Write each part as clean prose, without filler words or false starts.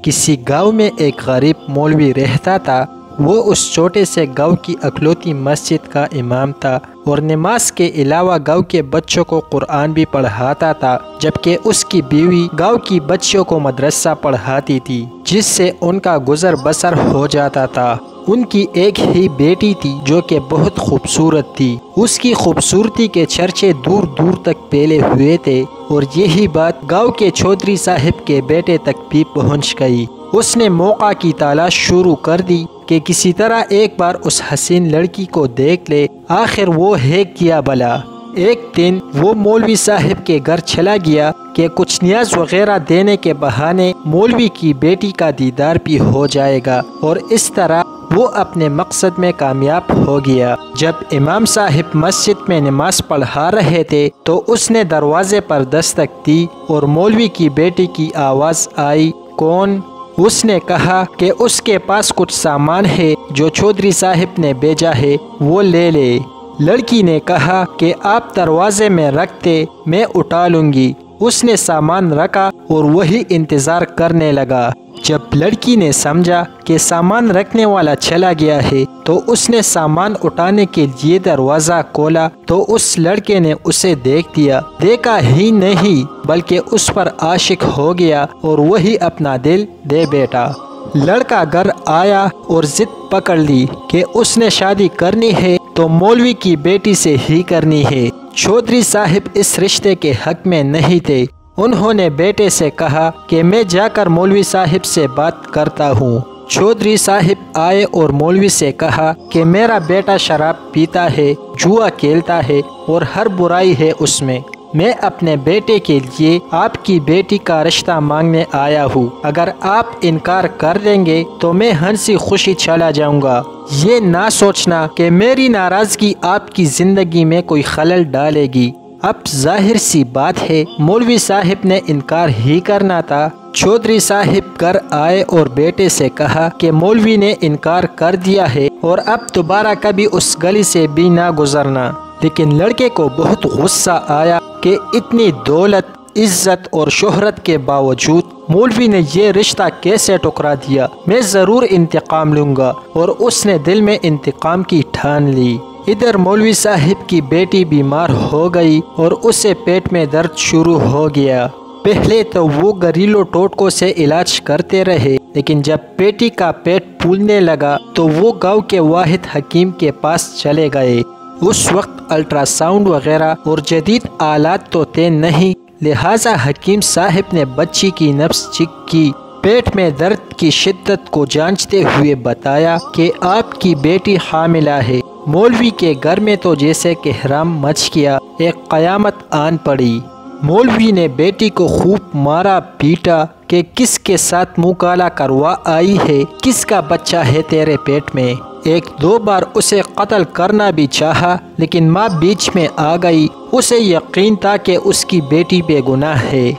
کسی گاؤں میں ایک غریب مولوی رہتا تھا۔ وہ اس چھوٹے سے گاؤں کی اکلوتی مسجد کا امام تھا اور نماز کے علاوہ گاؤں کے بچوں کو قرآن بھی پڑھاتا تھا، جبکہ اس کی بیوی گاؤں کی بچیوں کو مدرسہ پڑھاتی تھی، جس سے ان کا گزر بسر ہو جاتا تھا۔ ان کی ایک ہی بیٹی تھی جو کہ بہت خوبصورت تھی۔ اس کی خوبصورتی کے چرچے دور دور تک پھیلے ہوئے تھے اور یہی بات گاؤں کے چودھری صاحب کے بیٹے تک بھی پہنچ گئی۔ اس نے موقع کی تلاش شروع کر دی کہ کسی طرح ایک بار اس حسین لڑکی کو دیکھ لے، آخر وہ ہے کیا بلا۔ ایک دن وہ مولوی صاحب کے گھر چلا گیا کہ کچھ نیاز وغیرہ دینے کے بہانے مولوی کی بیٹی کا دیدار بھی ہو جائے گا، اور اس طرح وہ اپنے مقصد میں کامیاب ہو گیا۔ جب امام صاحب مسجد میں نماز پڑھا رہے تھے تو اس نے دروازے پر دستک دی اور مولوی کی بیٹی کی آواز آئی، کون؟ اس نے کہا کہ اس کے پاس کچھ سامان ہے جو چودھری صاحب نے بھیجا ہے، وہ لے لے۔ لڑکی نے کہا کہ آپ دروازے میں رکھتے، میں اٹھا لوں گی۔ اس نے سامان رکھا اور وہی انتظار کرنے لگا۔ جب لڑکی نے سمجھا کہ سامان رکھنے والا چلا گیا ہے تو اس نے سامان اٹھانے کے لیے دروازہ کھولا تو اس لڑکے نے اسے دیکھا ہی نہیں بلکہ اس پر عاشق ہو گیا اور وہی اپنا دل دے بیٹھا۔ لڑکا گھر آیا اور ضد پکڑ لی کہ اس نے شادی کرنی ہے تو مولوی کی بیٹی سے ہی کرنی ہے۔ چودھری صاحب اس رشتے کے حق میں نہیں تھے۔ انہوں نے بیٹے سے کہا کہ میں جا کر مولوی صاحب سے بات کرتا ہوں۔ چودھری صاحب آئے اور مولوی سے کہا کہ میرا بیٹا شراب پیتا ہے، جوا کھیلتا ہے اور ہر برائی ہے اس میں۔ میں اپنے بیٹے کے لیے آپ کی بیٹی کا رشتہ مانگنے آیا ہوں۔ اگر آپ انکار کر دیں گے تو میں ہنسی خوشی چلا جاؤں گا۔ یہ نہ سوچنا کہ میری ناراضگی آپ کی زندگی میں کوئی خلل ڈالے گی۔ اب ظاہر سی بات ہے مولوی صاحب نے انکار ہی کرنا تھا۔ چودھری صاحب گھر آئے اور بیٹے سے کہا کہ مولوی نے انکار کر دیا ہے اور اب دوبارہ کبھی اس گلی سے بھی نہ گزرنا۔ لیکن لڑکے کو بہت غصہ آیا کہ اتنی دولت، عزت اور شہرت کے باوجود مولوی نے یہ رشتہ کیسے ٹکرا دیا، میں ضرور انتقام لوں گا، اور اس نے دل میں انتقام کی ٹھان لی۔ ادھر مولوی صاحب کی بیٹی بیمار ہو گئی اور اسے پیٹ میں درد شروع ہو گیا۔ پہلے تو وہ گھریلو ٹوٹکوں سے علاج کرتے رہے، لیکن جب بیٹی کا پیٹ پھولنے لگا تو وہ گاؤں کے واحد حکیم کے پاس چلے گئے۔ اس وقت الٹرا ساؤنڈ وغیرہ اور جدید آلات تو تھے نہیں، لہٰذا حکیم صاحب نے بچی کی نبض چیک کی، پیٹ میں درد کی شدت کو جانچتے ہوئے بتایا کہ آپ کی بیٹی حاملہ ہے۔ مولوی کے گھر میں تو جیسے کہرام مچ گیا، ایک قیامت آن پڑی۔ مولوی نے بیٹی کو خوب مارا پیٹا کہ کس کے ساتھ منہ کالا کروا آئی ہے، کس کا بچہ ہے تیرے پیٹ میں۔ ایک دو بار اسے قتل کرنا بھی چاہا، لیکن ماں بیچ میں آ گئی۔ اسے یقین تھا کہ اس کی بیٹی بے گناہ ہے۔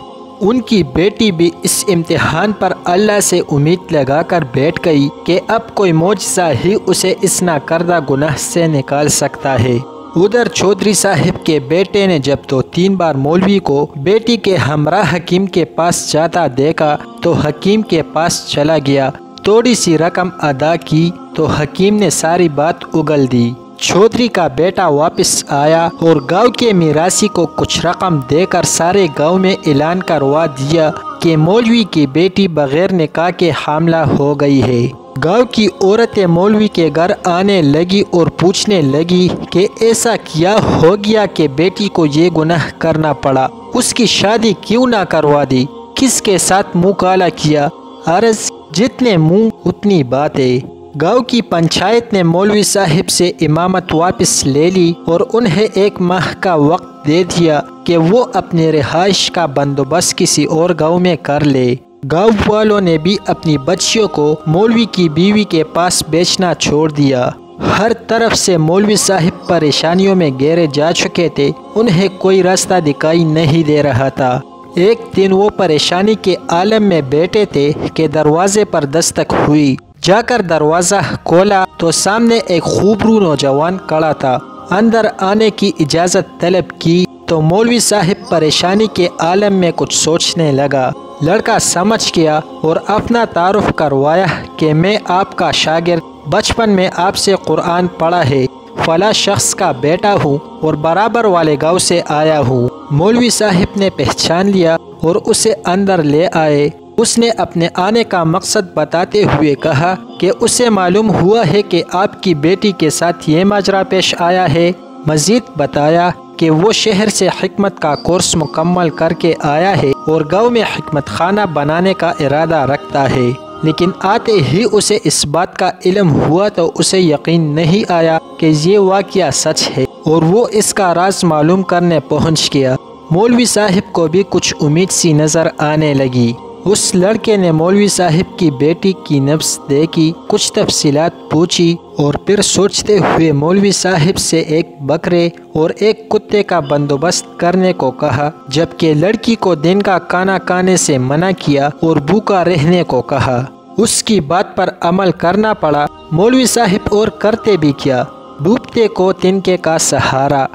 ان کی بیٹی بھی اس امتحان پر اللہ سے امید لگا کر بیٹھ گئی کہ اب کوئی معجزہ ہی اسے اس ناکردہ گناہ سے نکال سکتا ہے۔ ادھر چودھری صاحب کے بیٹے نے جب 2-3 بار مولوی کو بیٹی کے ہمراہ حکیم کے پاس جاتا دیکھا تو حکیم کے پاس چلا گیا، تھوڑی سی رقم ادا کی تو حکیم نے ساری بات اگل دی۔ چودھری کا بیٹا واپس آیا اور گاؤں کے میراثی کو کچھ رقم دے کر سارے گاؤں میں اعلان کروا دیا کہ مولوی کی بیٹی بغیر نکاح کے حاملہ ہو گئی ہے۔ گاؤں کی عورتیں مولوی کے گھر آنے لگی اور پوچھنے لگی کہ ایسا کیا ہو گیا کہ بیٹی کو یہ گناہ کرنا پڑا، اس کی شادی کیوں نہ کروا دی، کس کے ساتھ منہ کالا کیا؟ عرض جتنے منہ اتنی باتیں۔ گاؤں کی پنچایت نے مولوی صاحب سے امامت واپس لے لی اور انہیں 1 ماہ کا وقت دے دیا کہ وہ اپنی رہائش کا بندوبست کسی اور گاؤں میں کر لے۔ گاؤں والوں نے بھی اپنی بچیوں کو مولوی کی بیوی کے پاس بیچنا چھوڑ دیا۔ ہر طرف سے مولوی صاحب پریشانیوں میں گھیرے جا چکے تھے، انہیں کوئی راستہ دکھائی نہیں دے رہا تھا۔ ایک دن وہ پریشانی کے عالم میں بیٹھے تھے کہ دروازے پر دستک ہوئی۔ جا کر دروازہ کھولا تو سامنے ایک خوبرو نوجوان کھڑا تھا۔ اندر آنے کی اجازت طلب کی تو مولوی صاحب پریشانی کے عالم میں کچھ سوچنے لگا۔ لڑکا سمجھ گیا اور اپنا تعارف کروایا کہ میں آپ کا شاگرد، بچپن میں آپ سے قرآن پڑھا ہے، فلاں شخص کا بیٹا ہوں اور برابر والے گاؤں سے آیا ہوں۔ مولوی صاحب نے پہچان لیا اور اسے اندر لے آئے۔ اس نے اپنے آنے کا مقصد بتاتے ہوئے کہا کہ اسے معلوم ہوا ہے کہ آپ کی بیٹی کے ساتھ یہ ماجرا پیش آیا ہے۔ مزید بتایا کہ وہ شہر سے حکمت کا کورس مکمل کر کے آیا ہے اور گاؤں میں حکمت خانہ بنانے کا ارادہ رکھتا ہے، لیکن آتے ہی اسے اس بات کا علم ہوا تو اسے یقین نہیں آیا کہ یہ واقعہ سچ ہے، اور وہ اس کا راز معلوم کرنے پہنچ گیا۔ مولوی صاحب کو بھی کچھ امید سی نظر آنے لگی۔ اس لڑکے نے مولوی صاحب کی بیٹی کی نبض دیکھی، کچھ تفصیلات پوچھی اور پھر سوچتے ہوئے مولوی صاحب سے ایک بکرے اور ایک کتے کا بندوبست کرنے کو کہا، جبکہ لڑکی کو دن کا کھانا کھانے سے منع کیا اور بھوکا رہنے کو کہا۔ اس کی بات پر عمل کرنا پڑا۔ مولوی صاحب اور کرتے بھی کیا، ڈوبتے کو تنکے کا سہارا،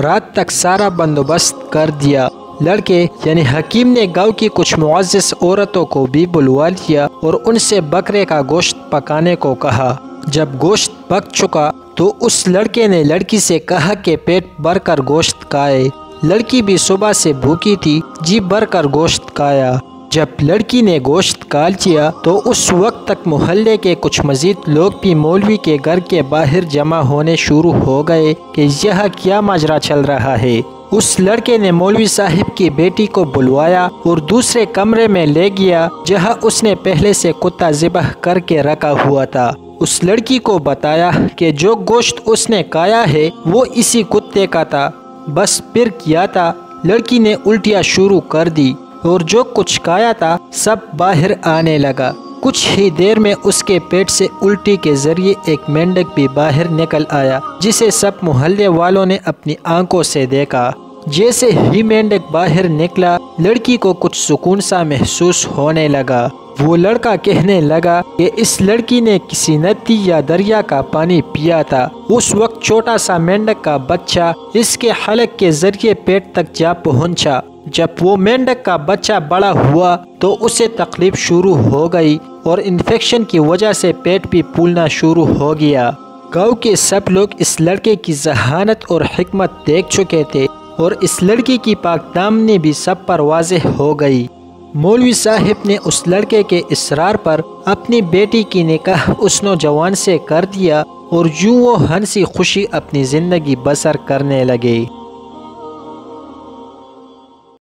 رات تک سارا بندوبست کر دیا۔ لڑکے یعنی حکیم نے گاؤں کی کچھ معزز عورتوں کو بھی بلوا لیا اور ان سے بکرے کا گوشت پکانے کو کہا۔ جب گوشت پک چکا تو اس لڑکے نے لڑکی سے کہا کہ پیٹ بھر کر گوشت کھائے۔ لڑکی بھی صبح سے بھوکی تھی، جی بھر کر گوشت کھایا۔ جب لڑکی نے گوشت کھا لیا تو اس وقت تک محلے کے کچھ مزید لوگ بھی مولوی کے گھر کے باہر جمع ہونے شروع ہو گئے کہ یہ کیا ماجرا چل رہا ہے۔ اس لڑکے نے مولوی صاحب کی بیٹی کو بلوایا اور دوسرے کمرے میں لے گیا جہاں اس نے پہلے سے کتا ذبح کر کے رکھا ہوا تھا۔ اس لڑکی کو بتایا کہ جو گوشت اس نے کھایا ہے وہ اسی کتے کا تھا، بس پھر کیا تھا، لڑکی نے الٹیاں شروع کر دی اور جو کچھ کھایا تھا سب باہر آنے لگا۔ کچھ ہی دیر میں اس کے پیٹ سے الٹی کے ذریعے ایک مینڈک بھی باہر نکل آیا، جسے سب محلے والوں نے اپنی آنکھوں سے دیکھا۔ جیسے ہی مینڈک باہر نکلا، لڑکی کو کچھ سکون سا محسوس ہونے لگا۔ وہ لڑکا کہنے لگا کہ اس لڑکی نے کسی ندی یا دریا کا پانی پیا تھا۔ اس وقت چھوٹا سا مینڈک کا بچہ اس کے حلق کے ذریعے پیٹ تک جا پہنچا۔ جب وہ مینڈک کا بچہ بڑا ہوا تو اسے تکلیف شروع ہو گئی اور انفیکشن کی وجہ سے پیٹ بھی پھولنا شروع ہو گیا۔ گاؤں کے سب لوگ اس لڑکے کی ذہانت اور حکمت دیکھ چکے تھے اور اس لڑکی کی پاک دامنی بھی سب پر واضح ہو گئی۔ مولوی صاحب نے اس لڑکے کے اصرار پر اپنی بیٹی کی نکاح اس نوجوان سے کر دیا اور یوں وہ ہنسی خوشی اپنی زندگی بسر کرنے لگے۔